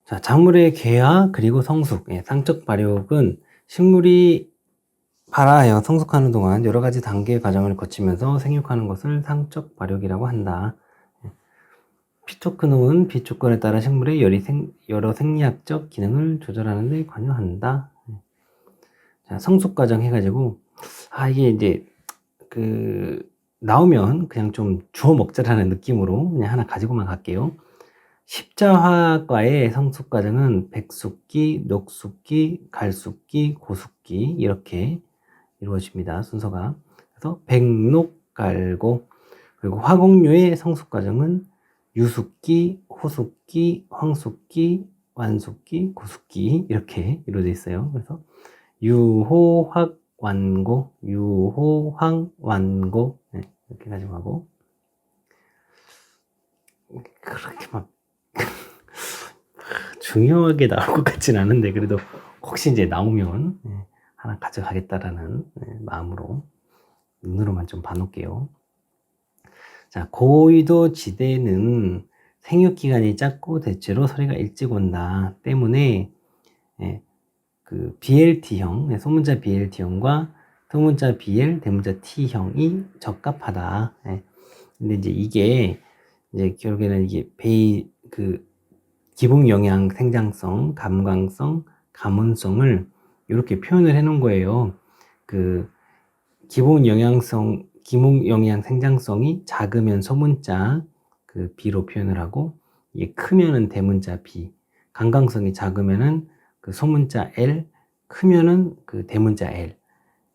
자, 작물의 개화 그리고 성숙, 상적 발육은 식물이 발화하여 성숙하는 동안 여러 가지 단계의 과정을 거치면서 생육하는 것을 상적 발육이라고 한다. 피토크놈은 빛 조건에 따라 식물의 여러 생리학적 기능을 조절하는 데 관여한다. 자, 성숙 과정 해가지고 이게 이제 나오면 그냥 좀 주워 먹자라는 느낌으로 그냥 하나 가지고만 갈게요. 십자화과의 성숙 과정은 백숙기, 녹숙기, 갈숙기, 고숙기 이렇게 이루어집니다. 순서가. 그래서 백녹갈고, 그리고 화곡류의 성숙 과정은 유숙기, 호숙기, 황숙기, 완숙기, 고숙기 이렇게 이루어져 있어요. 그래서 유호확완고, 유호황완고 이렇게 가지고 하고, 그렇게 막 중요하게 나올 것 같진 않은데 그래도 혹시 이제 나오면 하나 가져가겠다라는 마음으로 눈으로만 좀 봐놓을게요. 자, 고위도 지대는 생육기간이 짧고 대체로 서리가 일찍 온다 때문에 그 BLT형, 소문자 BLT형과 소문자 BL, 대문자 T형이 적합하다. 근데 이제 이게 이제 결국에는 이게 기본 영양 생장성, 감광성, 가문성을 이렇게 표현을 해 놓은 거예요. 기본 영양 생장성이 작으면 소문자 B로 표현을 하고, 이게 크면은 대문자 B, 감광성이 작으면은 소문자 L, 크면은 대문자 L,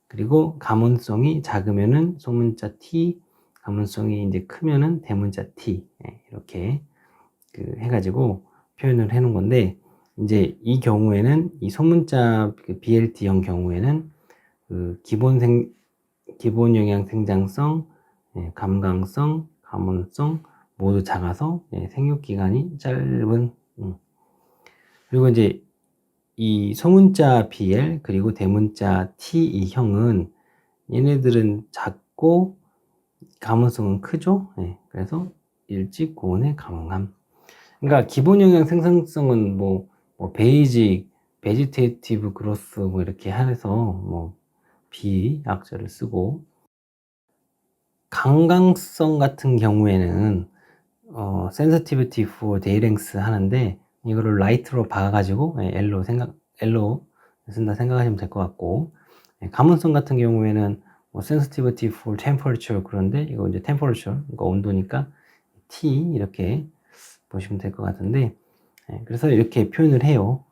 그리고 가문성이 작으면은 소문자 T, 가문성이 이제 크면은 대문자 T, 이렇게 해가지고 표현을 해 놓은 건데, 이제 이 경우에는 이 소문자 BLT형 경우에는 기본 영양 생장성, 감광성, 가문성 모두 작아서 생육 기간이 짧은. 그리고 이제 이 소문자 BL 그리고 대문자 T2형은 얘네들은 작고 가문성은 크죠. 그래서 일찍 고온에 가능함. 그러니까 기본 영양 생산성은 베이직, 베지테이티브 그로스 이렇게 해서 비약자를 쓰고, 강강성 같은 경우에는 sensitivity for day length 하는데 이거를 light로 박아가지고 L로 쓴다 생각하시면 될 것 같고, 가문성 같은 경우에는 sensitivity for temperature, 그런데 이거 이제 temperature, 그러니까 온도니까 T 이렇게 보시면 될 것 같은데, 그래서 이렇게 표현을 해요.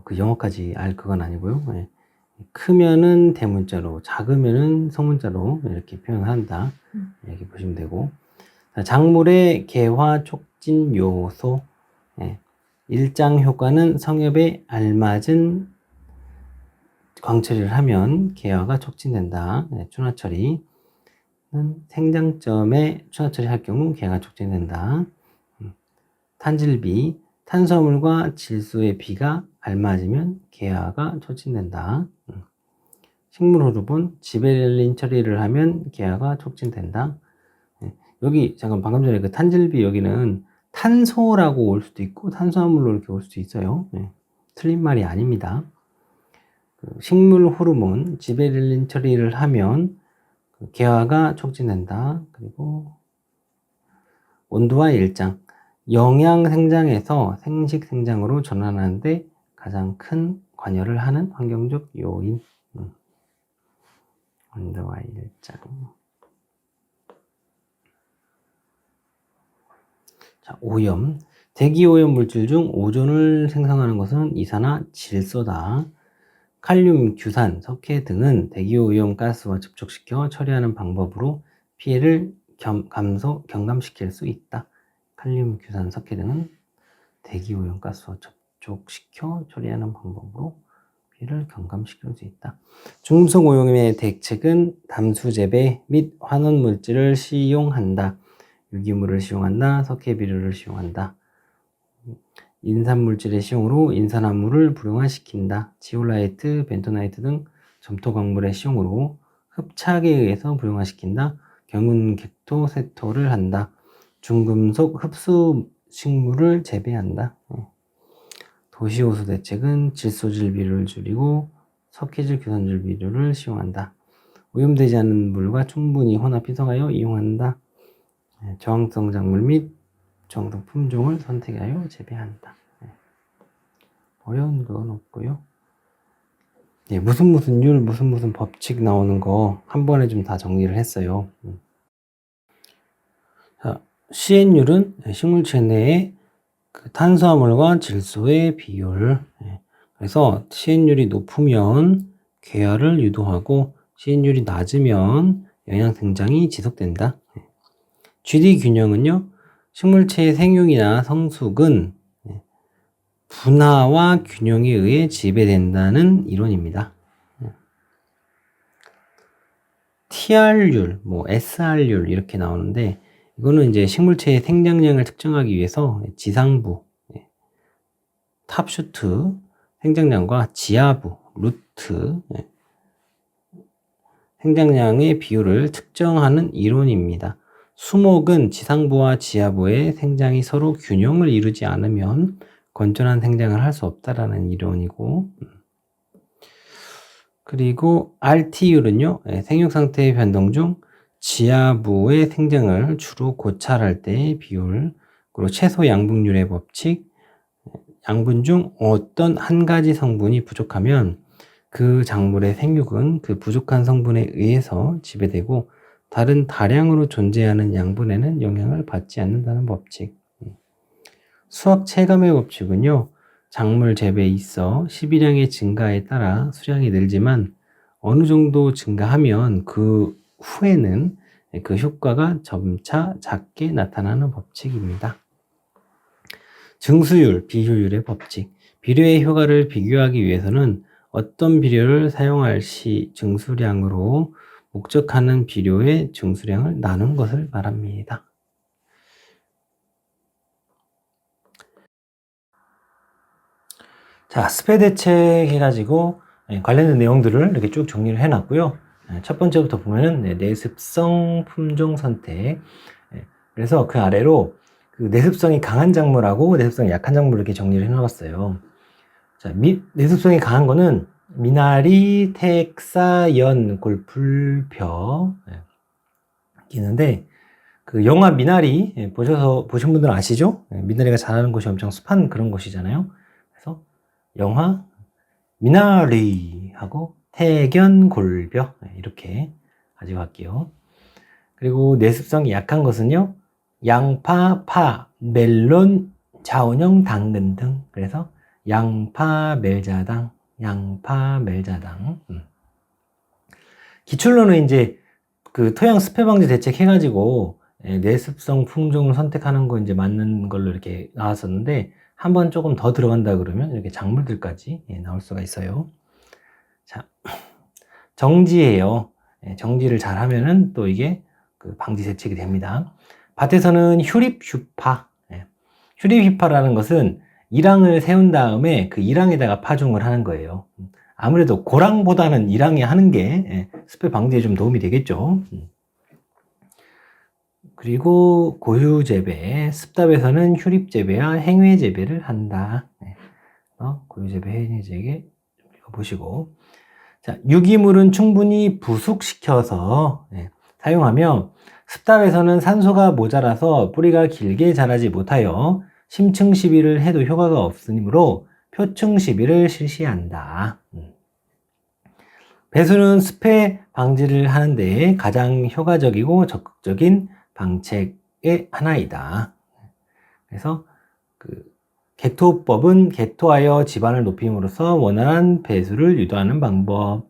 그 영어까지 알 그건 아니고요. 크면은 대문자로, 작으면은 소문자로 이렇게 표현을 한다. 이렇게 보시면 되고, 작물의 개화 촉진 요소, 일장 효과는 성엽에 알맞은 광처리를 하면 개화가 촉진된다. 추나 처리는 생장점에 추나 처리할 경우 개화가 촉진된다. 탄질비, 탄수화물과 질소의 비가 알맞으면 개화가 촉진된다. 식물 호르몬, 지베렐린 처리를 하면 개화가 촉진된다. 여기 잠깐 방금 전에 그 탄질비, 여기는 탄소라고 올 수도 있고 탄수화물로 이렇게 올 수도 있어요. 틀린 말이 아닙니다. 식물 호르몬, 지베렐린 처리를 하면 개화가 촉진된다. 그리고 온도와 일장, 영양 생장에서 생식 생장으로 전환하는데 가장 큰 관여를 하는 환경적 요인. 온도와 일장. 자, 오염. 대기오염 물질 중 오존을 생성하는 것은 이산화 질소다. 칼륨, 규산, 석회 등은 대기오염 가스와 접촉시켜 처리하는 방법으로 피해를 경감시킬 수 있다. 칼륨, 규산, 석회 등은 대기오염 가스와 접촉시켜 처리하는 방법으로 피해를 경감시킬 수 있다. 중성 오염의 대책은 담수 재배 및 환원 물질을 시용한다. 유기물을 시용한다. 석회 비료를 시용한다. 인산물질의 시용으로 인산화물을 불용화시킨다. 지올라이트, 벤토나이트 등 점토광물의 시용으로 흡착에 의해서 불용화시킨다. 경운객토 세토를 한다. 중금속 흡수 식물을 재배한다. 도시호수 대책은 질소질 비료를 줄이고 석회질 규산질 비료를使用한다. 오염되지 않은 물과 충분히 혼합 희석하여 이용한다. 저항성 작물 및 저항성 품종을 선택하여 재배한다. 어려운 건 없고요. 무슨 율, 무슨 법칙 나오는 거 한 번에 좀 다 정리를 했어요. 자, CN율은 식물체 내의 그 탄수화물과 질소의 비율. 그래서 CN율이 높으면 궤화를 유도하고 CN율이 낮으면 영양 생장이 지속된다. GD 균형은요, 식물체의 생육이나 성숙은 분화와 균형에 의해 지배된다는 이론입니다. TR율, SR율 이렇게 나오는데 이거는 이제 식물체의 생장량을 측정하기 위해서 지상부, 탑슈트 생장량과 지하부, 루트 생장량의 비율을 측정하는 이론입니다. 수목은 지상부와 지하부의 생장이 서로 균형을 이루지 않으면 건전한 생장을 할 수 없다라는 이론이고, 그리고 RT율은요, 생육 상태의 변동 중 지하부의 생장을 주로 고찰할 때의 비율, 그리고 채소 양분율의 법칙, 양분 중 어떤 한 가지 성분이 부족하면 그 작물의 생육은 그 부족한 성분에 의해서 지배되고 다른 다량으로 존재하는 양분에는 영향을 받지 않는다는 법칙. 수학 체감의 법칙은요, 작물 재배에 있어 시비량의 증가에 따라 수량이 늘지만 어느 정도 증가하면 그 후에는 그 효과가 점차 작게 나타나는 법칙입니다. 증수율, 비효율의 법칙. 비료의 효과를 비교하기 위해서는 어떤 비료를 사용할 시 증수량으로 목적하는 비료의 증수량을 나눈 것을 말합니다. 자, 스페 대책 해가지고 관련된 내용들을 이렇게 쭉 정리를 해놨고요. 첫 번째부터 보면은 내습성 품종 선택. 그래서 그 아래로 그 내습성이 강한 작물하고 내습성이 약한 작물을 이렇게 정리를 해놨어요. 자, 내습성이 강한 거는 미나리, 텍사, 연, 골풀벼 있는데 그 영화 미나리 보신 분들은 아시죠? 미나리가 자라는 곳이 엄청 습한 그런 곳이잖아요. 그래서 영화 미나리하고 태견 골벼 이렇게 가지고 갈게요. 그리고 내습성이 약한 것은요, 양파, 파, 멜론, 자원형 당근 등. 그래서 양파, 멜자당, 양파, 멜자당. 기출로는 이제 그 토양 습해 방지 대책 해가지고 내습성 품종을 선택하는 거 이제 맞는 걸로 이렇게 나왔었는데 한번 조금 더 들어간다 그러면 이렇게 작물들까지 나올 수가 있어요. 자, 정지예요. 정지를 잘 하면은 또 이게 그 방지 대책이 됩니다. 밭에서는 휴립휴파. 휴립휴파라는 것은 일항을 세운 다음에 그 일항에다가 파종을 하는 거예요. 아무래도 고랑보다는 일항에 하는 게 습해 방지에 좀 도움이 되겠죠. 그리고 고유재배, 습답에서는 휴립재배와 행외재배를 한다. 고유재배, 행외재배 보시고, 자, 유기물은 충분히 부숙시켜서 사용하며 습답에서는 산소가 모자라서 뿌리가 길게 자라지 못하여 심층 시비를 해도 효과가 없으므로 표층 시비를 실시한다. 배수는 습해 방지를 하는데 가장 효과적이고 적극적인 방책의 하나이다. 그래서 그 개토법은 개토하여 지반을 높임으로써 원활한 배수를 유도하는 방법.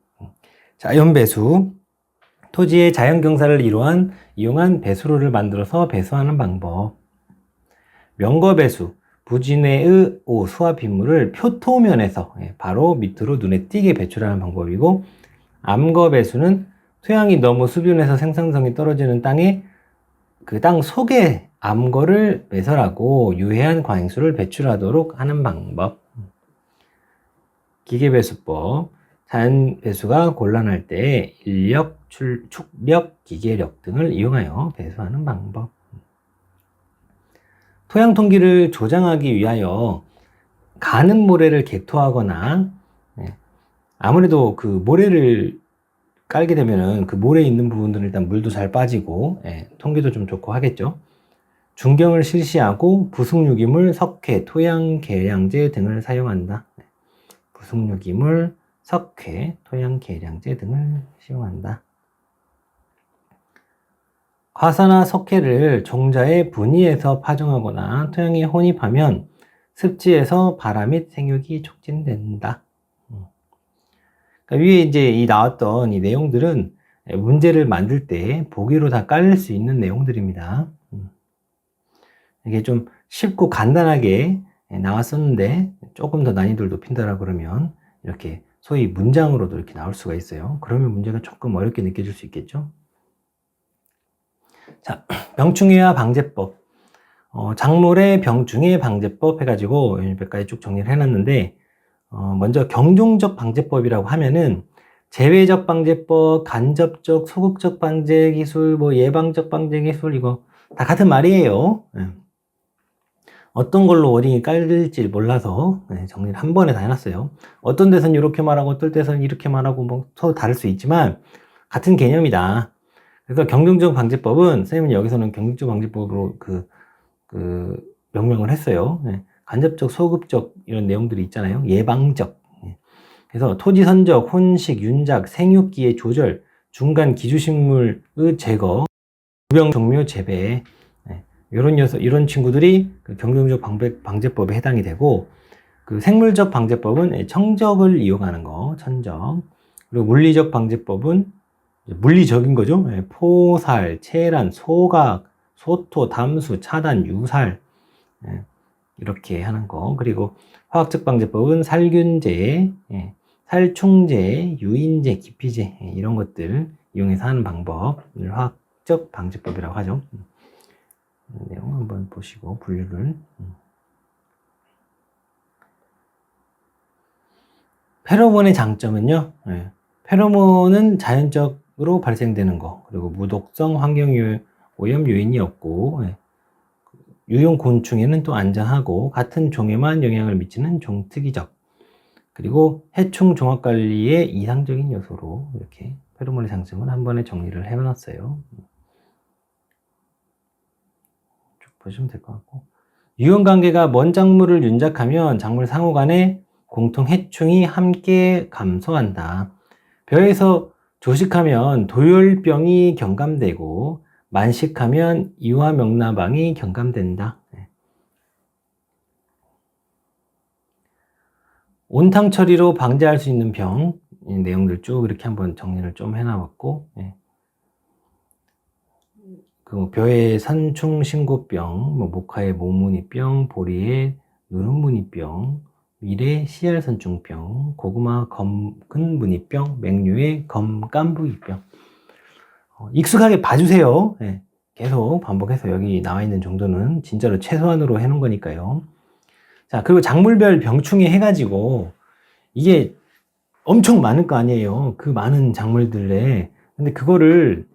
자연배수, 토지의 자연경사를 이용한 배수로를 만들어서 배수하는 방법. 명거배수, 부진해의 수압 빗물을 표토면에서 바로 밑으로 눈에 띄게 배출하는 방법이고, 암거배수는 토양이 너무 수변에서 생산성이 떨어지는 땅에 그 땅 속에 암거를 배설하고 유해한 과잉수를 배출하도록 하는 방법. 기계배수법, 자연배수가 곤란할 때 인력, 축력, 기계력 등을 이용하여 배수하는 방법. 토양 통기를 조장하기 위하여 가는 모래를 개토하거나, 아무래도 그 모래를 깔게 되면은 그 모래에 있는 부분들은 일단 물도 잘 빠지고, 통기도 좀 좋고 하겠죠. 중경을 실시하고 부숙유기물, 석회, 토양 계량제 등을 사용한다. 부숙유기물, 석회, 토양 계량제 등을 사용한다. 화사나 석회를 종자의 분이에서 파종하거나 토양에 혼입하면 습지에서 발화 및 생육이 촉진된다. 그러니까 위에 이제 이 나왔던 이 내용들은 문제를 만들 때 보기로 다 깔릴 수 있는 내용들입니다. 이게 좀 쉽고 간단하게 나왔었는데 조금 더 난이도를 높인다라 그러면 이렇게 소위 문장으로도 이렇게 나올 수가 있어요. 그러면 문제가 조금 어렵게 느껴질 수 있겠죠. 자, 병충해와 방제법. 작물의 병충해 방제법 해가지고 몇 가지 쭉 정리를 해놨는데, 먼저 경종적 방제법이라고 하면은 제외적 방제법, 간접적, 소극적 방제 기술, 뭐 예방적 방제 기술, 이거 다 같은 말이에요. 어떤 걸로 워딩이 깔릴지 몰라서 정리를 한 번에 다 해놨어요. 어떤 데선 이렇게 말하고 어떤 데선 이렇게 말하고 뭐 서로 다를 수 있지만 같은 개념이다. 그래서 경종적 방제법은 선생님은 여기서는 경종적 방제법으로 명명을 했어요. 간접적, 소급적 이런 내용들이 있잖아요. 예방적. 그래서 토지 선적, 혼식, 윤작, 생육기의 조절, 중간 기주식물의 제거, 부병 종묘 재배, 이런 친구들이 그 경종적 방제법에 해당이 되고, 그 생물적 방제법은 청적을 이용하는 거, 천적. 그리고 물리적 방제법은 물리적인 거죠. 포살, 체란, 소각, 소토, 담수, 차단, 유살, 이렇게 하는 거. 그리고 화학적 방제법은 살균제, 살충제, 유인제, 기피제, 이런 것들 이용해서 하는 방법을 화학적 방제법이라고 하죠. 내용 한번 보시고 분류를. 페로몬의 장점은요, 페로몬은 자연적으로 발생되는 거, 그리고 무독성, 환경오염 요인이 없고, 유용 곤충에는 또 안전하고 같은 종에만 영향을 미치는 종특이적, 그리고 해충 종합관리에 이상적인 요소로 이렇게 페로몬의 장점은 한 번에 정리를 해놨어요. 쭉 보시면 될 것 같고, 유형관계가 먼 작물을 윤작하면 작물 상호 간에 공통 해충이 함께 감소한다. 벼에서 조식하면 도열병이 경감되고 만식하면 이화명나방이 경감된다. 온탕 처리로 방지할 수 있는 병, 내용들 쭉 이렇게 한번 정리를 좀 해놔봤고, 그 벼의 산충신고병, 목화의 모무니병, 보리의 누름무니병, 밀의 씨알선충병, 고구마 검근무니병, 맹류의 검깐부이병. 익숙하게 봐주세요. 계속 반복해서 여기 나와 있는 정도는 진짜로 최소한으로 해놓은 거니까요. 자, 그리고 작물별 병충해 해가지고 이게 엄청 많을 거 아니에요. 그 많은 작물들에. 근데 그거를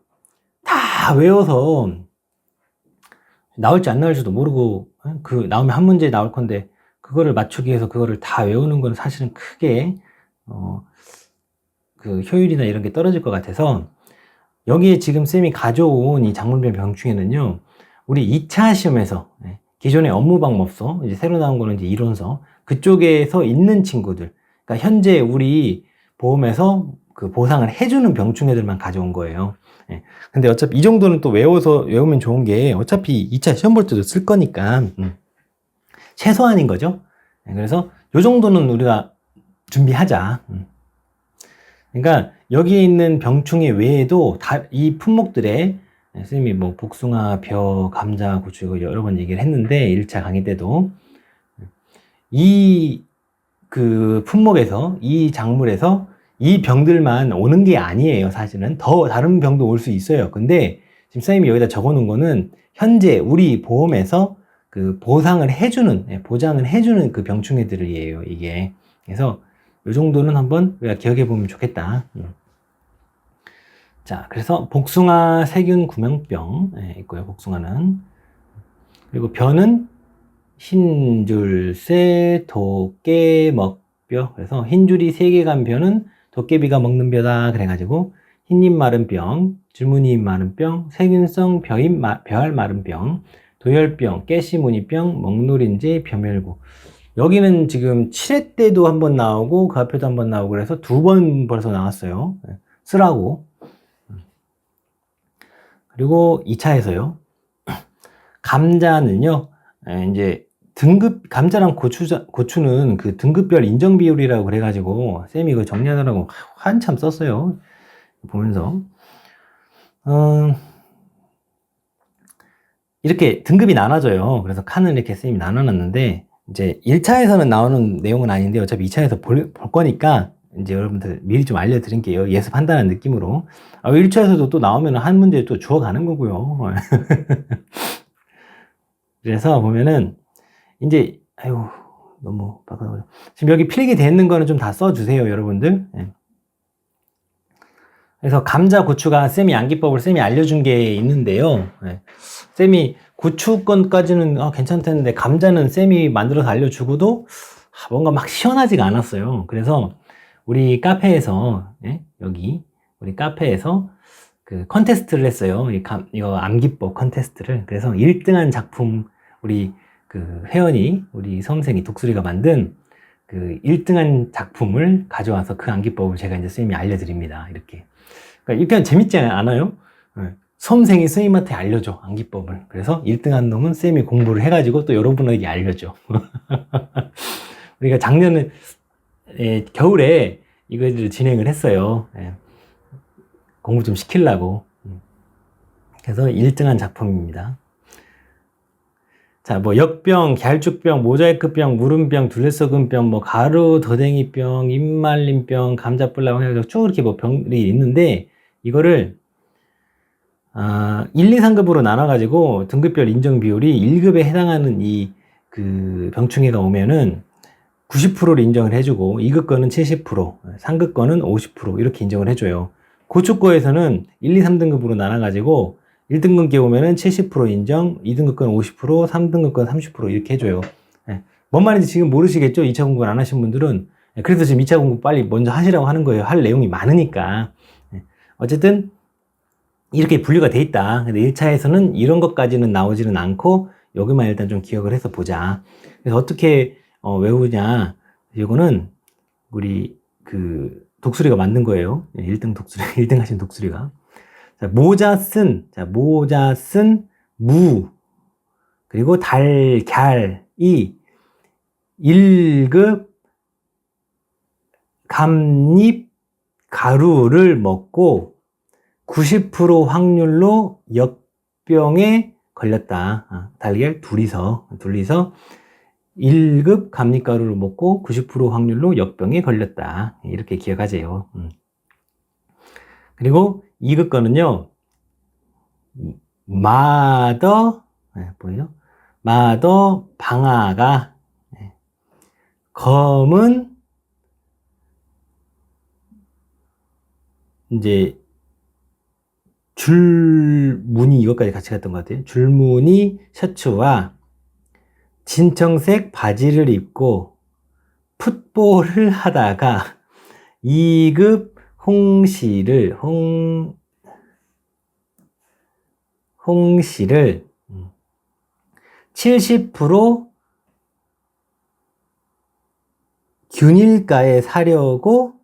다 외워서 나올지 안 나올지도 모르고, 그 나오면 한 문제 나올 건데 그거를 맞추기 위해서 그거를 다 외우는 건 사실은 크게 그 효율이나 이런 게 떨어질 것 같아서, 여기에 지금 쌤이 가져온 이 작물별 병충해는요, 우리 2차 시험에서 기존의 업무방법서, 이제 새로 나온 거는 이제 이론서, 그쪽에서 있는 친구들, 그러니까 현재 우리 보험에서 그 보상을 해주는 병충해들만 가져온 거예요. 근데 어차피 이 정도는 또 외우면 좋은 게, 어차피 2차 시험 볼 때도 쓸 거니까 최소한인 거죠. 그래서 요 정도는 우리가 준비하자. 그러니까 여기에 있는 병충해 외에도 이 품목들에, 선생님이 뭐 복숭아, 벼, 감자, 고추 이거 여러 번 얘기를 했는데 1차 강의 때도 이 그 품목에서, 이 작물에서 이 병들만 오는 게 아니에요. 사실은 더 다른 병도 올 수 있어요. 근데 지금 선생님이 여기다 적어 놓은 거는 현재 우리 보험에서 그 보상을 해주는, 보장을 해주는 그 병충해들이에요, 이게. 그래서 이 정도는 한번 우리가 기억해 보면 좋겠다. 자, 그래서 복숭아 세균 구명병 있고요. 복숭아는. 그리고 벼는 흰줄새 도깨 먹뼈. 그래서 흰줄이 3개 간 뼈는 도깨비가 먹는 뼈다. 그래가지고 흰잎 마른 병, 줄무늬 마른 병, 세균성 벼알 마른 병, 도열병, 깨시무늬병, 먹노린재, 벼멸구. 여기는 지금 7회 때도 한번 나오고 그 앞에도 한번 나오고 그래서 2번 벌써 나왔어요. 쓰라고. 그리고 2차에서요. 감자는요. 이제 감자랑 고추는 그 등급별 인정 비율이라고 그래가지고 쌤이 이거 정리하느라고 한참 썼어요. 보면서 이렇게 등급이 나눠져요. 그래서 칸을 이렇게 쌤이 나눠놨는데 이제 1차에서는 나오는 내용은 아닌데 어차피 2차에서 볼 거니까 이제 여러분들 미리 좀 알려드릴게요. 예습한다는 느낌으로. 1차에서도 또 나오면 한 문제 또 주워가는 거고요. 그래서 보면은 이제 아유 너무 빡빡하죠. 지금 여기 필기 돼 있는 거는 좀 다 써주세요, 여러분들. 그래서 감자, 고추가 쌤이 암기법을 쌤이 알려준 게 있는데요. 쌤이 고추 건까지는 괜찮다는데 감자는 쌤이 만들어서 알려주고도 뭔가 막 시원하지가 않았어요. 그래서 우리 카페에서 여기 우리 카페에서 그 컨테스트를 했어요. 이거 암기법 컨테스트를. 그래서 1등한 작품 우리 그 회원이 우리 수험생이 독수리가 만든 그 1등한 작품을 가져와서 그 암기법을 제가 이제 쌤이 알려드립니다. 이렇게. 그러니까 이렇게 재밌지 않아요? 수험생이 선생님한테 알려줘, 암기법을. 그래서 1등한 놈은 쌤이 공부를 해가지고 또 여러분에게 알려줘. 우리가 작년에 겨울에 이거를 진행을 했어요. 공부 좀 시키려고. 그래서 1등한 작품입니다. 자, 뭐 역병, 갸륵병, 모자이크병, 무름병, 둘레썩은병, 뭐 가루, 더댕이병, 입말림병, 감자뿔나병 해가지고 쭉 이렇게 뭐 병들이 있는데 이거를 1, 2, 3급으로 나눠가지고 등급별 인정 비율이 1급에 해당하는 이 그 병충해가 오면은 90%를 인정을 해주고 2급 거는 70%, 3급 거는 50% 이렇게 인정을 해줘요. 고추과에서는 1, 2, 3등급으로 나눠가지고 1등급 게 오면은 70% 인정, 2등급 건 50%, 3등급 건 30% 이렇게 해줘요. 뭔 말인지 지금 모르시겠죠? 2차 공부를 안 하신 분들은. 그래서 지금 2차 공부 빨리 먼저 하시라고 하는 거예요. 할 내용이 많으니까. 어쨌든 이렇게 분류가 돼 있다. 근데 1차에서는 이런 것까지는 나오지는 않고 여기만 일단 좀 기억을 해서 보자. 그래서 어떻게 외우냐? 이거는 우리 그 독수리가 만든 거예요. 1등 독수리, 1등 하신 독수리가. 자, 모자 쓴 무, 그리고 달걀이 1급 감잎 가루를 먹고 90% 확률로 역병에 걸렸다. 달걀 둘이서 1급 감잎가루를 먹고 90% 확률로 역병에 걸렸다. 이렇게 기억하세요. 그리고 2급 거는요, 보이죠? 마더 방아가, 검은, 이제, 줄무늬, 이것까지 같이 갔던 것 같아요. 줄무늬 셔츠와 진청색 바지를 입고 풋볼을 하다가 2급 홍시를 70% 균일가에 사려고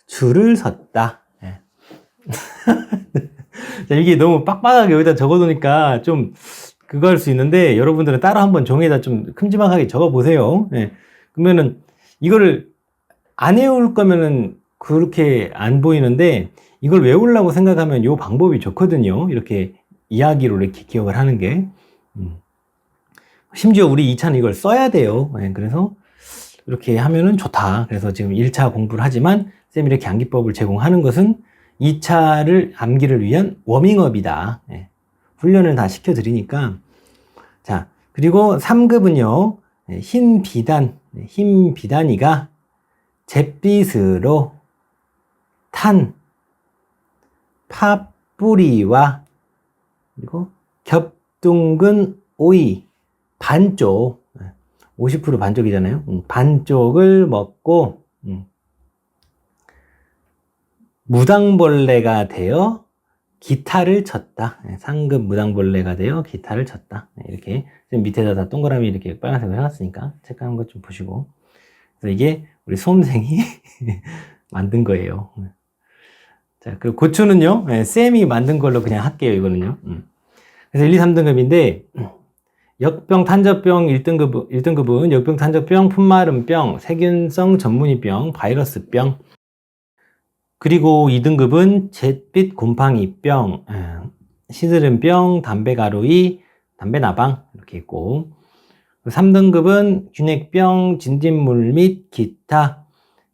줄을 섰다. 자, 이게 너무 빡빡하게 여기다 적어놓으니까 좀 그거 할 수 있는데 여러분들은 따로 한번 종이에다 좀 큼지막하게 적어보세요. 그러면은 이거를 안 외울 거면은 그렇게 안 보이는데 이걸 외우려고 생각하면 이 방법이 좋거든요. 이렇게 이야기로 이렇게 기억을 하는 게. 심지어 우리 2차는 이걸 써야 돼요. 그래서 이렇게 하면은 좋다. 그래서 지금 1차 공부를 하지만 쌤이 이렇게 암기법을 제공하는 것은 2차를 암기를 위한 워밍업이다. 훈련을 다 시켜드리니까. 자, 그리고 3급은요, 흰 비단이가 잿빛으로 탄 팥뿌리와 그리고 겹둥근 오이 반쪽, 50% 반쪽이잖아요. 반쪽을 먹고 무당벌레가 되어 기타를 쳤다. 상급 무당벌레가 되어 기타를 쳤다. 이렇게 밑에다 다 동그라미 이렇게 빨간색으로 해놨으니까 체크하는 것 좀 보시고. 그래서 이게 우리 수험생이 만든 거예요. 자, 그 고추는요, 쌤이 만든 걸로 그냥 할게요, 이거는요. 그래서 1, 2, 3등급인데, 역병, 탄저병 1등급은 역병, 탄저병, 품마름병, 세균성 전문이병, 바이러스병. 그리고 2등급은 잿빛 곰팡이병, 시드름병, 담배가루이, 담배나방 이렇게 있고, 3등급은 균핵병, 진딧물 및 기타,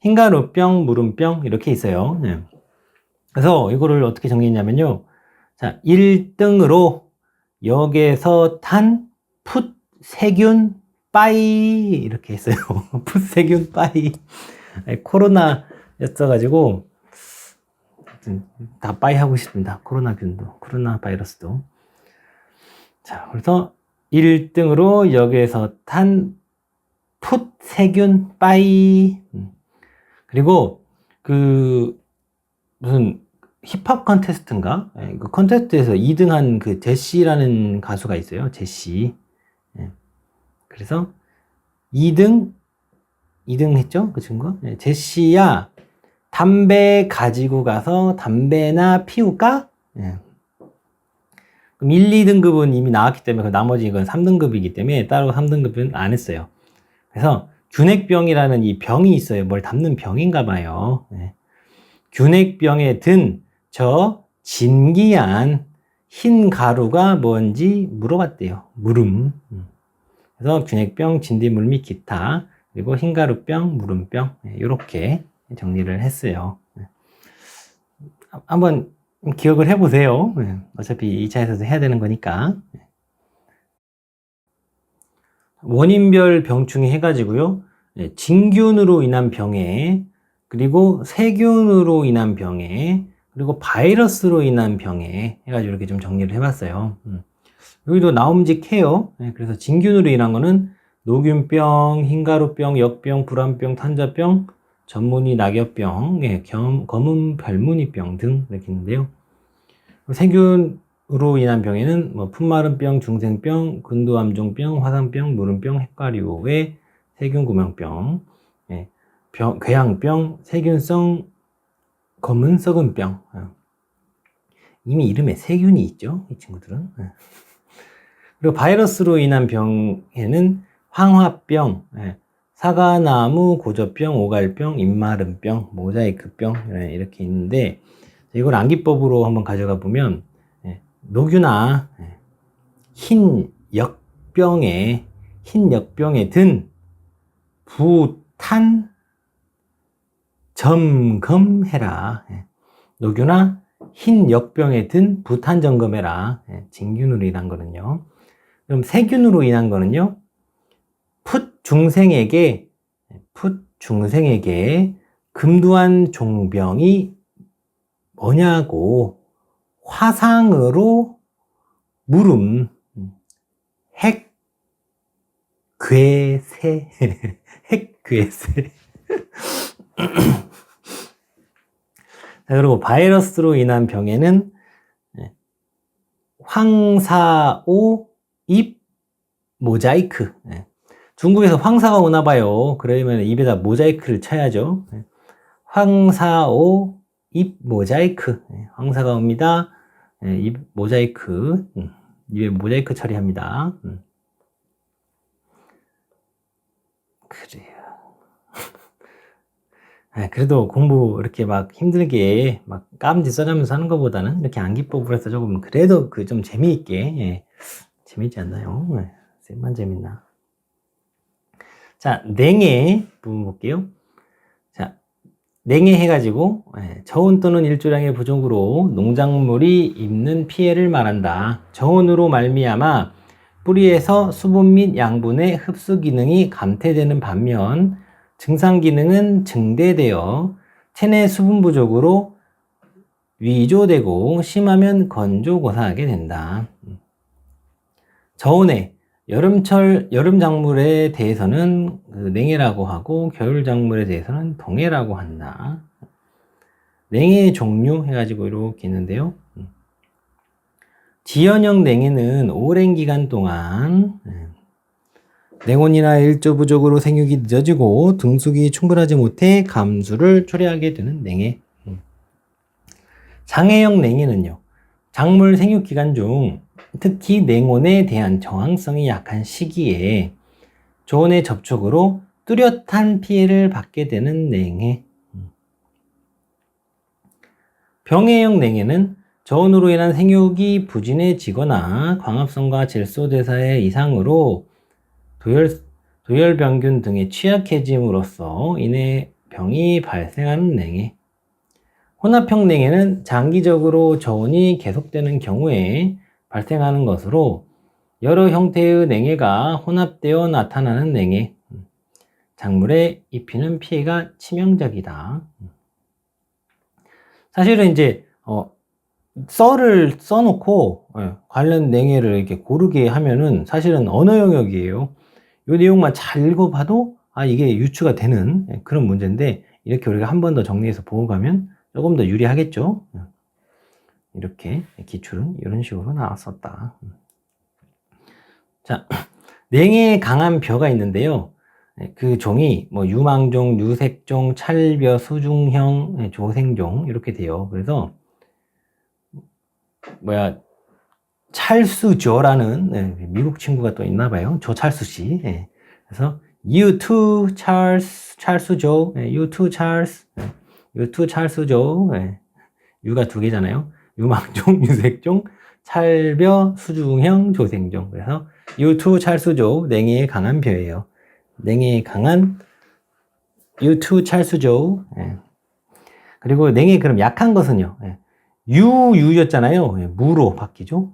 흰가루병, 무름병 이렇게 있어요. 그래서 이거를 어떻게 정리했냐면요. 자, 1등으로 역에서 탄 풋, 세균, 빠이 이렇게 했어요. 풋, 세균, 빠이. 코로나였어가지고 다 빠이 하고 싶습니다. 코로나균도, 코로나 바이러스도. 자, 그래서 1등으로 역에서 탄 풋, 세균, 빠이. 그리고 그 무슨 힙합 컨테스트인가? 그 컨테스트에서 2등한 그 제시라는 가수가 있어요. 제시. 그래서 2등 했죠? 그 친구? 제시야, 담배 가지고 가서 담배나 피울까? 그럼 1, 2등급은 이미 나왔기 때문에 나머지 이건 3등급이기 때문에 따로 3등급은 안 했어요. 그래서 균핵병이라는 이 병이 있어요. 뭘 담는 병인가 봐요. 균핵병에 든 저 진기한 흰 가루가 뭔지 물어봤대요. 무름. 그래서 균핵병, 진딧물 및 기타, 그리고 흰가루병, 무름병 이렇게 정리를 했어요. 한번 기억을 해보세요. 어차피 2차에서도 해야 되는 거니까. 원인별 병충해 해가지고요. 진균으로 인한 병에, 그리고 세균으로 인한 병에, 그리고 바이러스로 인한 병에 해가지고 이렇게 좀 정리를 해봤어요. 여기도 나옴직해요. 그래서 진균으로 인한 거는 노균병, 흰가루병, 역병, 불안병, 탄저병, 전문의 낙엽병, 검은 별무늬병 등 이렇게 있는데요. 세균으로 인한 병에는 뭐 품마름병, 중생병, 근두암종병, 화상병, 무름병, 핵과류의 세균구명병, 궤양병, 세균성 검은 썩은병. 이미 이름에 세균이 있죠, 이 친구들은. 그리고 바이러스로 인한 병에는 황화병, 사과나무 고저병, 오갈병, 입마름병, 모자이크병 이렇게 있는데, 이걸 암기법으로 한번 가져가 보면 노규나 흰 역병에 든 부탄 점검해라. 노규나 흰 역병에 든 부탄 점검해라. 진균으로 인한 거는요. 그럼 세균으로 인한 거는요. 풋 중생에게 금두한 종병이 뭐냐고 화상으로 물음 핵괴세 핵괴세. 자, 그리고 바이러스로 인한 병에는 황사오 입 모자이크. 중국에서 황사가 오나 봐요. 그러면 입에다 모자이크를 쳐야죠. 황사오 입 모자이크. 황사가 옵니다. 입 모자이크. 입에 모자이크 처리합니다. 그래요. 그래도 공부 이렇게 막 힘들게 막 까음지 써가면서 하는 것보다는 이렇게 암기법으로 해서 조금 그래도 그 좀 재미있게, 재밌지 않나요? 쌤만 재밌나? 자, 냉해 부분 볼게요. 자, 냉해 해가지고 저온 또는 일조량의 부족으로 농작물이 입는 피해를 말한다. 저온으로 말미암아 뿌리에서 수분 및 양분의 흡수 기능이 감퇴되는 반면 증상 기능은 증대되어 체내 수분 부족으로 위조되고 심하면 건조고사하게 된다. 저온에 여름 작물에 대해서는 그 냉해라고 하고, 겨울 작물에 대해서는 동해라고 한다. 냉해 종류 해가지고 이렇게 있는데요. 지연형 냉해는 오랜 기간 동안 냉온이나 일조 부족으로 생육이 늦어지고 등숙이 충분하지 못해 감수를 초래하게 되는 냉해. 장애형 냉해는요, 작물 생육 기간 중 특히 냉온에 대한 저항성이 약한 시기에 조온의 접촉으로 뚜렷한 피해를 받게 되는 냉해. 병해형 냉해는 저온으로 인한 생육이 부진해지거나 광합성과 질소대사의 이상으로 도열병균 등에 취약해짐으로써 인해 병이 발생하는 냉해. 혼합형 냉해는 장기적으로 저온이 계속되는 경우에 발생하는 것으로 여러 형태의 냉해가 혼합되어 나타나는 냉해. 작물에 입히는 피해가 치명적이다. 사실은 이제 썰을 써놓고 관련 냉해를 이렇게 고르게 하면은 사실은 언어 영역이에요. 이 내용만 잘 읽어봐도 이게 유추가 되는 그런 문제인데, 이렇게 우리가 한 번 더 정리해서 보고 가면 조금 더 유리하겠죠. 이렇게 기출은 이런 식으로 나왔었다. 자, 냉해에 강한 벼가 있는데요. 그 종이 유망종, 유색종, 찰벼, 수중형, 조생종 이렇게 돼요. 그래서 찰수조라는 미국 친구가 또 있나 봐요. 조찰수 씨. 그래서 You too, Charles, 찰수조, You too, Charles, You too, 찰수조. 유가 두 개잖아요. 유망종, 유색종, 찰벼, 수중형, 조생종. 그래서 You too, 찰수조, 냉해에 강한 벼예요. 냉해에 강한 You too, 찰수조. 그리고 냉해에 그럼 약한 것은요. 유였잖아요. 무로 바뀌죠.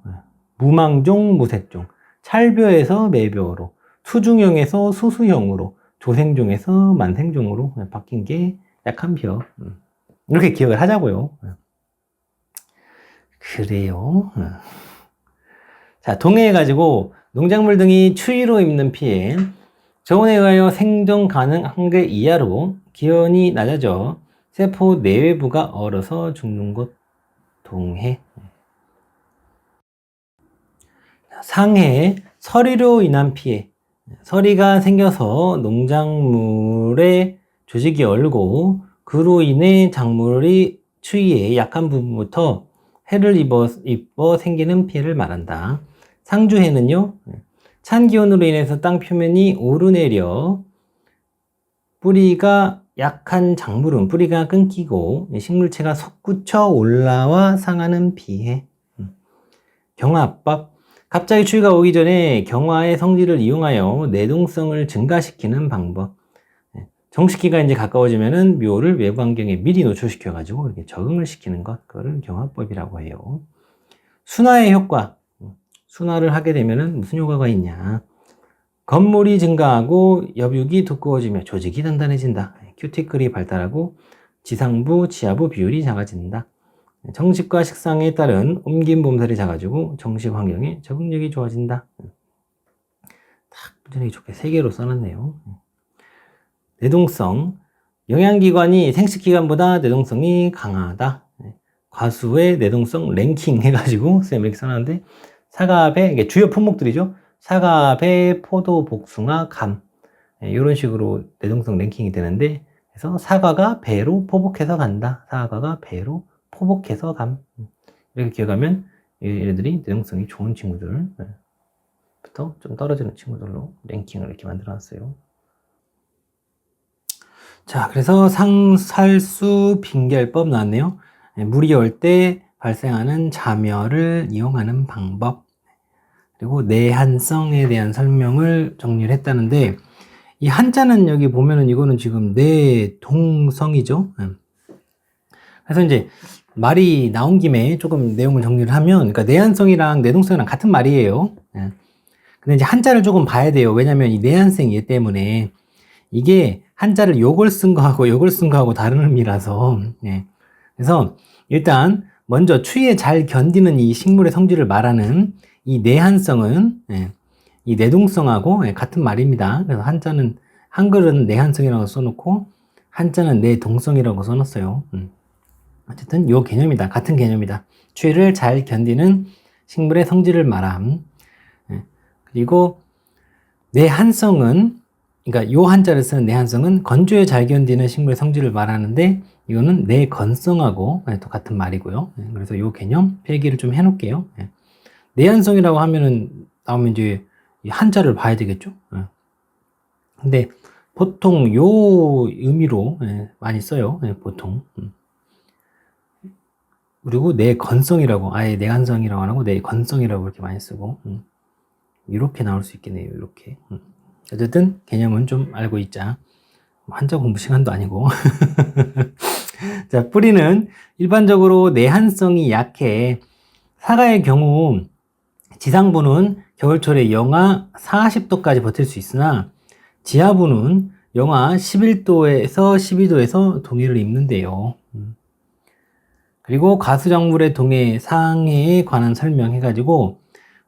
무망종, 무색종. 찰벼에서 매벼로, 수중형에서 수수형으로, 조생종에서 만생종으로 바뀐 게 약한 벼. 이렇게 기억을 하자고요. 그래요. 자, 동해해 가지고 농작물 등이 추위로 입는 피해. 저온에 의하여 생존 가능한 게 이하로 기온이 낮아져 세포 내외부가 얼어서 죽는 곳. 동해. 상해, 서리로 인한 피해. 서리가 생겨서 농작물의 조직이 얼고 그로 인해 작물이 추위에 약한 부분부터 해를 입어 생기는 피해를 말한다. 상주해는요, 찬 기온으로 인해서 땅 표면이 오르내려 뿌리가 약한 작물은 뿌리가 끊기고 식물체가 솟구쳐 올라와 상하는 피해. 경화압박. 갑자기 추위가 오기 전에 경화의 성질을 이용하여 내동성을 증가시키는 방법. 정식기가 이제 가까워지면은 묘를 외부 환경에 미리 노출시켜가지고 이렇게 적응을 시키는 것, 그거를 경화법이라고 해요. 순화의 효과. 순화를 하게 되면은 무슨 효과가 있냐? 건물이 증가하고 엽육이 두꺼워지며 조직이 단단해진다. 큐티클이 발달하고 지상부, 지하부 비율이 작아진다. 정식과 식상에 따른 옮긴 몸살이 작아지고 정식 환경에 적응력이 좋아진다. 딱 부전하기 좋게 3개로 써놨네요. 내동성. 영양기관이 생식기관보다 내동성이 강하다. 과수의 내동성 랭킹 해가지고 쌤 이렇게 써놨는데, 사과배, 이게 주요 품목들이죠. 사과배, 포도, 복숭아, 감. 이런 식으로 내동성 랭킹이 되는데, 그래서 사과가 배로 포복해서 간다. 사과가 배로 포복해서 감. 이렇게 기억하면 얘네들이 내동성이 좋은 친구들부터 좀 떨어지는 친구들로 랭킹을 이렇게 만들어 놨어요. 자, 그래서 상살수 빙결법 나왔네요. 물이 올 때 발생하는 자멸을 이용하는 방법. 그리고 내한성에 대한 설명을 정리를 했다는데, 이 한자는 여기 보면은 이거는 지금 내동성이죠. 그래서 이제 말이 나온 김에 조금 내용을 정리를 하면, 그러니까 내한성이랑 내동성이랑 같은 말이에요. 근데 이제 한자를 조금 봐야 돼요. 왜냐면 이 내한성 얘 때문에 이게 한자를 요걸 쓴 거하고 요걸 쓴 거하고 다른 의미라서. 그래서 일단 먼저 추위에 잘 견디는 이 식물의 성질을 말하는 이 내한성은 이 내동성하고 같은 말입니다. 그래서 한글은 내한성이라고 써놓고 한자는 내동성이라고 써놨어요. 어쨌든 요 개념이다. 같은 개념이다. 추위를 잘 견디는 식물의 성질을 말함. 그리고 내한성은, 그러니까 요 한자를 쓰는 내한성은 건조에 잘 견디는 식물의 성질을 말하는데, 이거는 내건성하고 또 같은 말이고요. 그래서 요 개념 필기를 좀 해놓을게요. 내한성이라고 나오면 이제 한자를 봐야 되겠죠. 근데 보통 요 의미로 많이 써요. 보통. 그리고 내건성이라고, 아예 내한성이라고 안 하고 내건성이라고 이렇게 많이 쓰고, 이렇게 나올 수 있겠네요. 이렇게. 어쨌든 개념은 좀 알고 있자. 한자 공부 시간도 아니고. 자, 뿌리는 일반적으로 내한성이 약해. 사과의 경우 지상부는 겨울철에 영하 40도까지 버틸 수 있으나 지하부는 영하 11도에서 12도에서 동해를 입는데요. 그리고 가수작물의 동해 상해에 관한 설명해가지고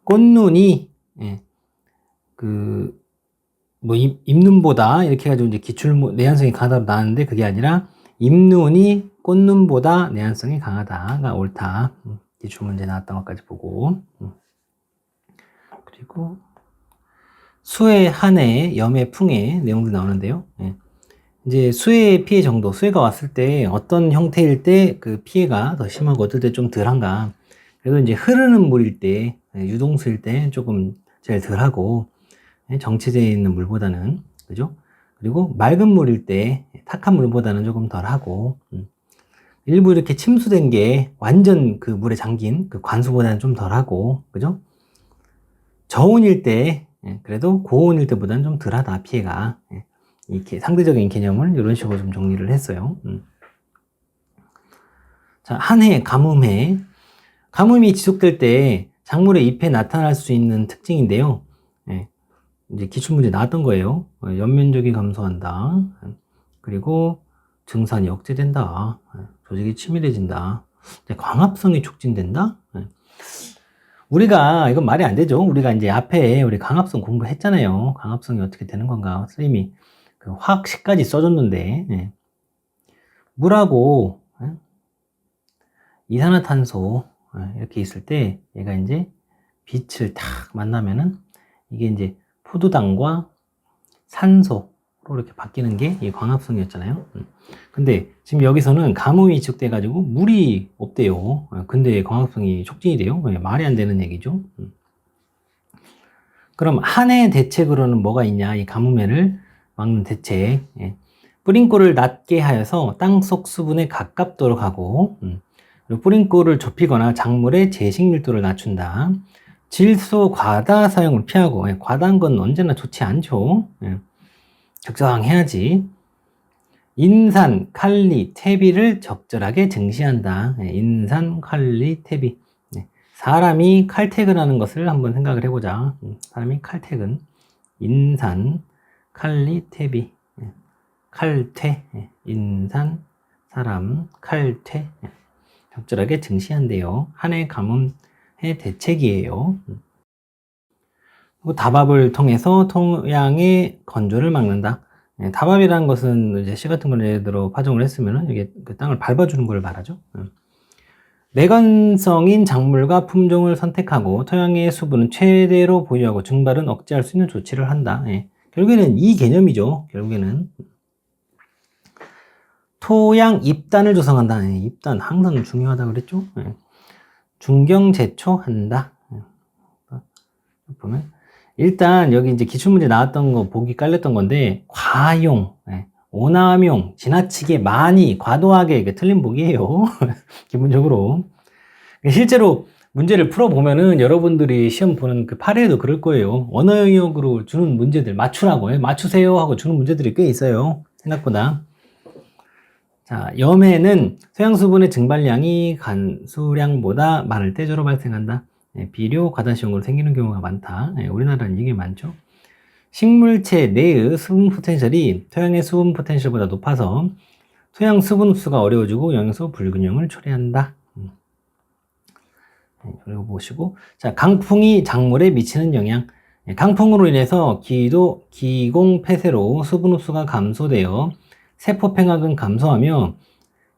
꽃눈이 잎눈보다 이렇게 해가지고 이제 내한성이 강하다고 나왔는데, 그게 아니라 잎눈이 꽃눈보다 내한성이 강하다가 옳다. 기출문제 나왔던 것까지 보고. 그리고 수해, 한해, 염해, 풍해 내용도 나오는데요. 이제 수해의 피해 정도, 수해가 왔을 때 어떤 형태일 때 그 피해가 더 심하고 어떨 때 좀 덜한가. 그래도 이제 흐르는 물일 때, 유동수일 때 조금 제일 덜하고, 정체되어 있는 물보다는, 그죠? 그리고 맑은 물일 때 탁한 물보다는 조금 덜하고, 일부 이렇게 침수된 게 완전 그 물에 잠긴 그 관수보다는 좀 덜하고, 그죠? 저온일 때, 그래도 고온일 때보다는 좀 덜하다, 피해가. 이렇게 상대적인 개념을 이런 식으로 좀 정리를 했어요. 자, 한해, 가뭄해. 가뭄이 지속될 때 작물의 잎에 나타날 수 있는 특징인데요. 이제 기출문제 나왔던 거예요. 연면적이 감소한다. 그리고 증산이 억제된다. 조직이 치밀해진다. 광합성이 촉진된다. 우리가, 이건 말이 안 되죠. 우리가 이제 앞에 우리 강합성 공부했잖아요. 강합성이 어떻게 되는 건가. 선생님이 그 화학식까지 써줬는데, 물하고 이산화탄소 이렇게 있을 때 얘가 이제 빛을 탁 만나면은 이게 이제 포도당과 산소로 이렇게 바뀌는 게 이 광합성이었잖아요. 근데 지금 여기서는 가뭄이 지속돼 가지고 물이 없대요. 근데 광합성이 촉진이 돼요. 말이 안 되는 얘기죠. 그럼 한 해 대책으로는 뭐가 있냐? 이 가뭄해를 막는 대책. 뿌린꼴을 낮게 하여서 땅속 수분에 가깝도록 하고, 그리고 뿌린꼴을 좁히거나 작물의 제식 밀도를 낮춘다. 질소 과다 사용을 피하고, 과다한 건 언제나 좋지 않죠. 적정해야지. 인산, 칼리, 퇴비를 적절하게 증시한다. 인산, 칼리, 퇴비. 사람이 칼퇴근하는 것을 한번 생각을 해보자. 사람이 칼퇴근. 인산, 칼리, 퇴비. 칼퇴. 인산, 사람, 칼퇴. 적절하게 증시한대요. 한 해 가뭄의 대책이에요. 그리고 다밥을 통해서 토양의 건조를 막는다. 다밥이라는 것은 이제 씨 같은 걸 예를 들어 파종을 했으면 이게 그 땅을 밟아주는 걸 말하죠. 내건성인 작물과 품종을 선택하고 토양의 수분은 최대로 보유하고 증발은 억제할 수 있는 조치를 한다. 결국에는 이 개념이죠. 결국에는 토양 입단을 조성한다. 입단 항상 중요하다고 그랬죠. 중경제초한다. 보면 일단 여기 이제 기출문제 나왔던 거 보기 깔렸던 건데 과용, 오남용, 지나치게 많이, 과도하게 이게 틀린 보기예요. 기본적으로. 실제로 문제를 풀어보면은 여러분들이 시험 보는 그 파레에도 그럴 거예요. 언어 영역으로 주는 문제들 맞추라고 맞추세요 하고 주는 문제들이 꽤 있어요. 생각보다. 자, 염해는 소양수분의 증발량이 간수량보다 많을 때 주로 발생한다. 비료, 과다시용으로 생기는 경우가 많다. 우리나라는 이게 많죠. 식물체 내의 수분 포텐셜이 토양의 수분 포텐셜보다 높아서 토양 수분 흡수가 어려워지고 영양소 불균형을 초래한다. 그리고 보시고, 자, 강풍이 작물에 미치는 영향. 강풍으로 인해서 기공 폐쇄로 수분 흡수가 감소되어 세포 팽각은 감소하며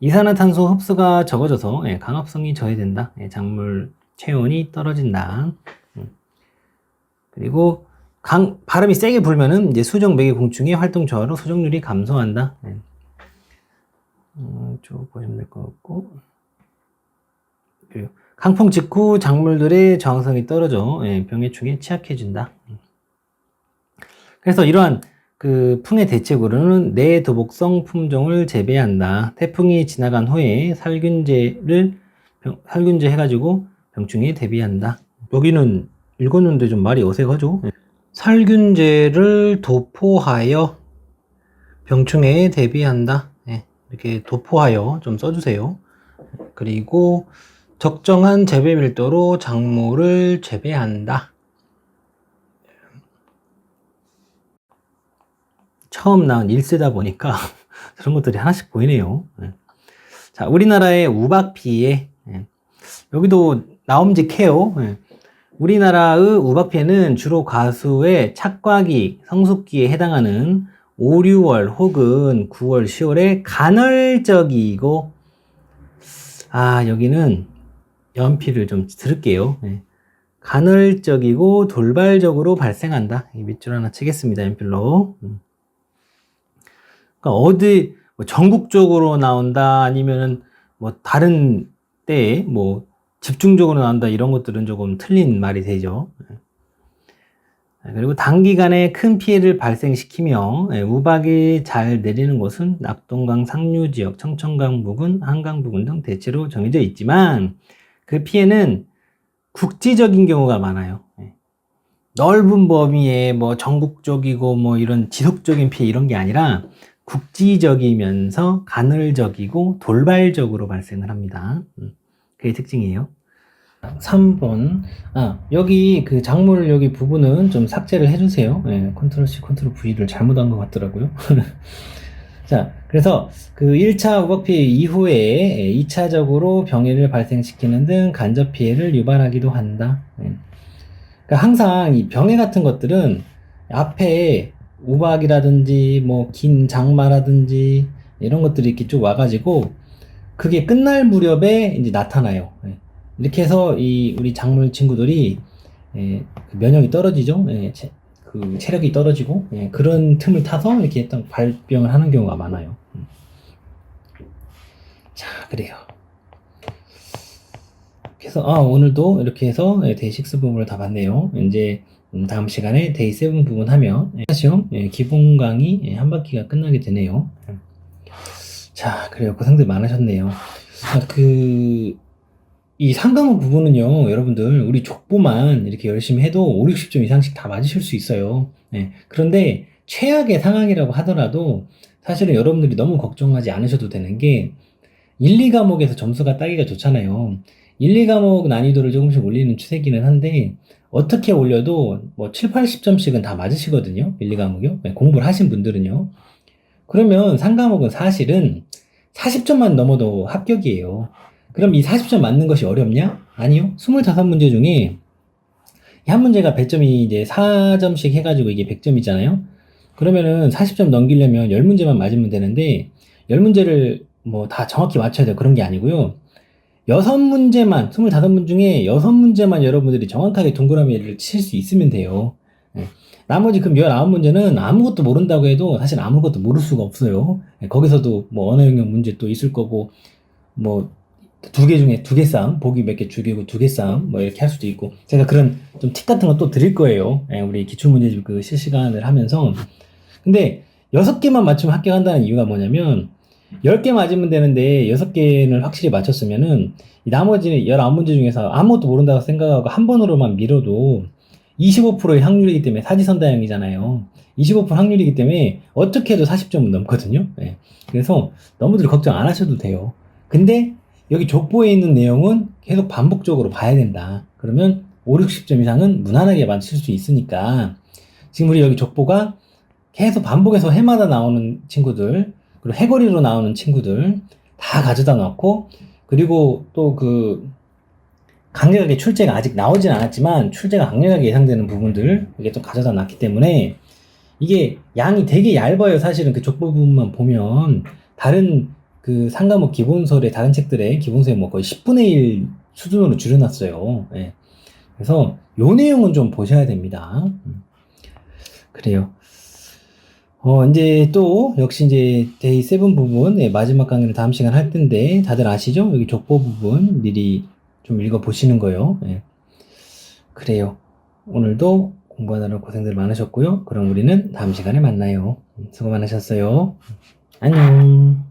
이산화탄소 흡수가 적어져서 강압성이 저해된다. 작물 체온이 떨어진다. 그리고 바람이 세게 불면은 이제 수정 매개 공충의 활동 저하로 수정률이 감소한다. 쭉 보시면 될 것 같고. 그리고 강풍 직후 작물들의 저항성이 떨어져 병해충에 취약해진다. 그래서 이러한 그 풍의 대책으로는 내도복성 품종을 재배한다. 태풍이 지나간 후에 살균제 해가지고 병충해에 대비한다. 여기는 읽었는데 좀 말이 어색하죠? 살균제를 도포하여 병충해에 대비한다. 이렇게 도포하여 좀 써주세요. 그리고 적정한 재배 밀도로 작물을 재배한다. 처음 나온 1세다 보니까 그런 것들이 하나씩 보이네요. 자, 우리나라의 우박 피해. 여기도 나옴직해요. 우리나라의 우박 피해는 주로 가수의 착과기, 성숙기에 해당하는 5, 6월 혹은 9월, 10월에 간헐적이고, 여기는 연필을 좀 들을게요. 간헐적이고 돌발적으로 발생한다. 밑줄 하나 치겠습니다. 연필로. 그러니까 어디 뭐 전국적으로 나온다 아니면은 뭐 다른 때에 뭐 집중적으로 나온다 이런 것들은 조금 틀린 말이 되죠. 그리고 단기간에 큰 피해를 발생시키며 우박이 잘 내리는 곳은 낙동강 상류 지역, 청천강 부근, 한강 부근 등 대체로 정해져 있지만 그 피해는 국지적인 경우가 많아요. 넓은 범위에 뭐 전국적이고 뭐 이런 지속적인 피해 이런 게 아니라 국지적이면서 간헐적이고 돌발적으로 발생을 합니다. 그게 특징이에요. 3번. 여기 그 작물 여기 부분은 좀 삭제를 해주세요. 컨트롤 C, 컨트롤 V를 잘못한 것 같더라고요. 자, 그래서 그 1차 우박 피해 이후에 2차적으로 병해를 발생시키는 등 간접 피해를 유발하기도 한다. 그러니까 항상 이 병해 같은 것들은 앞에 우박이라든지 뭐 긴 장마라든지 이런 것들이 이렇게 쭉 와가지고 그게 끝날 무렵에 이제 나타나요. 이렇게 해서 우리 작물 친구들이 면역이 떨어지죠. 그 체력이 떨어지고 그런 틈을 타서 이렇게 딱 발병을 하는 경우가 많아요. 자, 그래요. 그래서 오늘도 이렇게 해서 데이 6 부분을 다 봤네요. 이제 다음 시간에 데이 7 부분 하면 시험 기본 강의 한 바퀴가 끝나게 되네요. 자, 그래요. 고생들 많으셨네요. 이 상과목 부분은요, 여러분들, 우리 족보만 이렇게 열심히 해도 5, 60점 이상씩 다 맞으실 수 있어요. 그런데 최악의 상황이라고 하더라도 사실은 여러분들이 너무 걱정하지 않으셔도 되는 게 1, 2과목에서 점수가 따기가 좋잖아요. 1, 2과목 난이도를 조금씩 올리는 추세기는 한데 어떻게 올려도 뭐 7, 80점씩은 다 맞으시거든요. 1, 2과목이요. 공부를 하신 분들은요. 그러면 3과목은 사실은 40점만 넘어도 합격이에요. 그럼 이 40점 맞는 것이 어렵냐? 아니요. 25문제 중에 한 문제가 배점이 이제 4점씩 해가지고 이게 100점이잖아요. 그러면은 40점 넘기려면 10문제만 맞으면 되는데 10문제를 뭐 다 정확히 맞춰야 돼요. 그런 게 아니고요. 6문제만, 25문 중에 6문제만 여러분들이 정확하게 동그라미를 칠 수 있으면 돼요. 나머지 그럼 19문제는 아무것도 모른다고 해도 사실 아무것도 모를 수가 없어요. 거기서도 뭐 언어 영역 문제 또 있을 거고 뭐 2개 중에 2개 싸움, 보기 몇 개 죽이고 2개 싸움, 뭐 이렇게 할 수도 있고, 제가 그런 좀 팁 같은 거 또 드릴 거예요. 우리 기출문제집 그 실시간을 하면서. 근데 6개만 맞추면 합격한다는 이유가 뭐냐면, 10개 맞으면 되는데 6개는 확실히 맞췄으면은, 나머지 19문제 중에서 아무것도 모른다고 생각하고 한 번으로만 밀어도 25%의 확률이기 때문에 사지선다형이잖아요. 25% 확률이기 때문에 어떻게 해도 40점은 넘거든요. 그래서 너무들 걱정 안 하셔도 돼요. 근데 여기 족보에 있는 내용은 계속 반복적으로 봐야 된다. 그러면 5, 60점 이상은 무난하게 맞출 수 있으니까 지금 우리 여기 족보가 계속 반복해서 해마다 나오는 친구들, 그리고 해거리로 나오는 친구들 다 가져다 놓고, 그리고 또 강력하게 출제가 아직 나오진 않았지만 출제가 강력하게 예상되는 부분들 이게 좀 가져다 놨기 때문에 이게 양이 되게 얇아요. 사실은 그 족보 부분만 보면 다른 그 상과목 기본설의 다른 책들의 기본서에 뭐 거의 10분의 1 수준으로 줄여놨어요. 예. 그래서 요 내용은 좀 보셔야 됩니다. 그래요. 이제 또 역시 이제 데이 7 부분 마지막 강의를 다음 시간 할 텐데 다들 아시죠? 여기 족보 부분 미리 좀 읽어 보시는 거요. 예. 그래요. 오늘도 공부하느라 고생들 많으셨고요. 그럼 우리는 다음 시간에 만나요. 수고 많으셨어요. 안녕.